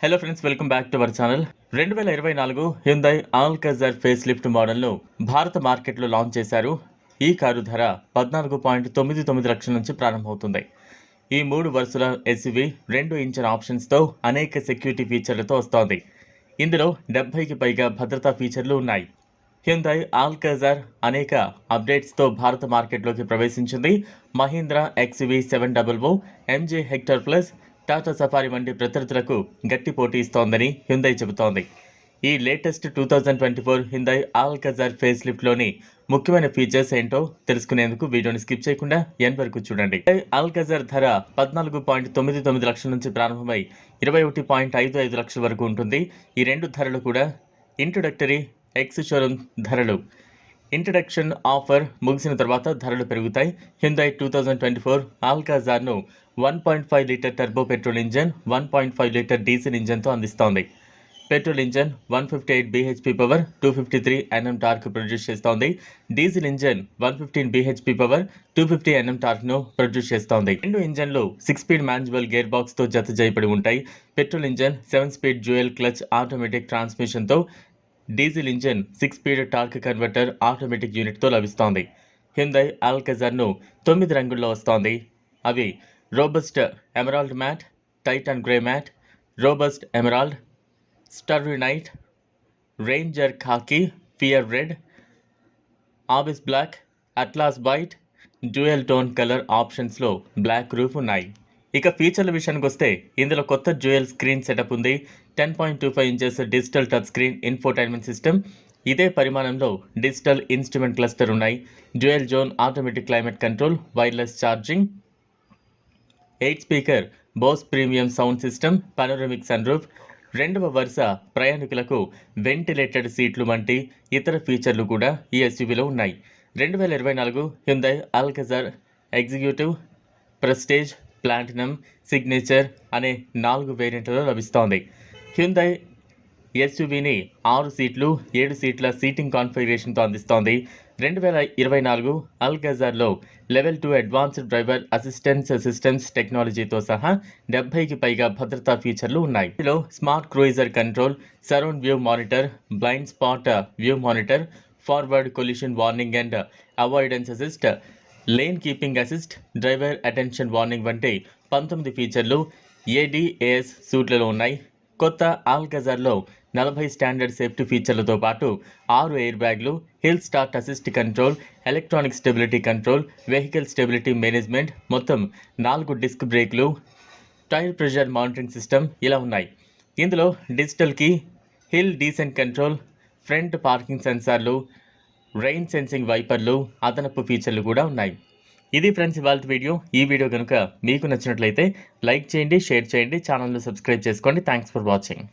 Hello friends, welcome back to our channel. 2024 Hyundai Alcazar facelift మోడల్ను భారత మార్కెట్లో launch చేశారు. ఈ కారు ధర 14.99 లక్షల నుంచి ప్రారంభమవుతుంది. ఈ 3 వరుసల ఎస్యూవీ 2 ఇంచర్ ఆప్షన్స్తో అనేక సెక్యూరిటీ ఫీచర్లతో వస్తోంది. ఇందులో 70కి పైగా భద్రతా ఫీచర్లు ఉన్నాయి. హ్యుందాయ్ ఆల్కాజర్ అనేక అప్డేట్స్తో భారత మార్కెట్లోకి ప్రవేశించింది. Mahindra XUV 700, MG Hector plus, Tata safari వంటి ప్రత్యర్థులకు గట్టి పోటీ ఇస్తోందని హ్యుందాయ్ చెబుతోంది. ఈ లేటెస్ట్ 2024 హ్యుందాయ్ ఆల్కాజర్ ఫేస్ లిఫ్ట్లోని ముఖ్యమైన ఫీచర్స్ ఏంటో తెలుసుకునేందుకు వీడియోని స్కిప్ చేయకుండా ఎండ్ వరకు చూడండి. ఆల్కాజర్ ధర 14.99 లక్షల నుంచి ప్రారంభమై 21.55 లక్షల వరకు ఉంటుంది. ఈ రెండు ధరలు కూడా ఇంట్రొడక్టరీ ఎక్స్ షోరూమ్ ధరలు. ఇంట్రడక్షన్ ఆఫర్ ముగిసిన తర్వాత ధరలు పెరుగుతాయి. హ్యుందాయ్ 2024 ఆల్కాజర్ను 1.5 litre turbo petrol engine, 1.5 litre diesel ఇంజన్తో అందిస్తోంది. Petrol engine 158 bhp power, 253 Nm torque produce చేస్తోంది. Diesel engine 115 bhp power, 250 Nm టార్క్ను ప్రొడ్యూస్ చేస్తోంది. రెండు ఇంజన్లు 6 స్పీడ్ మాన్యువల్ గేర్ బాక్స్తో జత చేయబడి ఉంటాయి. Petrol engine 7 speed dual clutch automatic ట్రాన్స్మిషన్తో, diesel engine 6 speed torque converter automatic యూనిట్తో లభిస్తోంది. హ్యుందాయ్ ఆల్కాజర్ను 9 రంగుల్లో వస్తోంది. అవి robust emerald matte, titan grey matte, robust emerald, starry night, ranger khaki, fiery red, abyss black, atlas white, dual tone colour ఆప్షన్స్లో black roof ఉన్నాయి. ఇక ఫీచర్ల విషయానికి వస్తే ఇందులో కొత్త డ్యూయల్ స్క్రీన్ సెటప్ ఉంది. 10.25 inches digital touch screen infotainment system, ఇదే పరిమాణంలో డిజిటల్ ఇన్స్ట్రుమెంట్ క్లస్టర్ ఉన్నాయి. Dual zone automatic climate control, wireless charging, 8 speaker Bose premium sound system, panoramic sunroof, 2వ వరుస ప్రయాణికులకు వెంటిలేటెడ్ సీట్లు వంటి ఇతర ఫీచర్లు కూడా ఈ ఎస్యూవీలో ఉన్నాయి. 2024 Hyundai Alcazar executive, prestige, platinum, signature అనే 4 వేరియంట్లలో లభిస్తోంది. హ్యుందాయ్ ఎస్యూవీని 6 సీట్లు, 7 సీట్ల సీటింగ్ కాన్ఫిగరేషన్తో అందిస్తోంది. 2024 ఆల్కాజర్లో level 2 advanced driver assistance systems టెక్నాలజీతో సహా 70కి పైగా భద్రతా ఫీచర్లు ఉన్నాయి. ఇందులో smart cruiser control, surround view monitor, blind spot view monitor, forward collision warning and avoidance assist, lane keeping assist, driver attention warning వంటి 19 ఫీచర్లు ADAS సూట్లలో ఉన్నాయి. కొత్త ఆల్కాజర్లో 40 స్టాండర్డ్ సేఫ్టీ ఫీచర్లతో పాటు 6 ఎయిర్ బ్యాగ్లు, hill start assist control, electronic stability control, vehicle stability management, మొత్తం 4 disc బ్రేక్లు, tyre pressure monitoring system ఇలా ఉన్నాయి. ఇందులో digital key, hill descent control, front parking సెన్సార్లు, రెయిన్ సెన్సింగ్ వైపర్లు, అదనపు ఫీచర్లు కూడా ఉన్నాయి. ఇది ఫ్రెండ్స్ ఇవాళ వీడియో. ఈ వీడియో కనుక మీకు నచ్చినట్లయితే లైక్ చేయండి, షేర్ చేయండి, ఛానల్ను సబ్స్క్రైబ్ చేసుకోండి. Thanks for watching.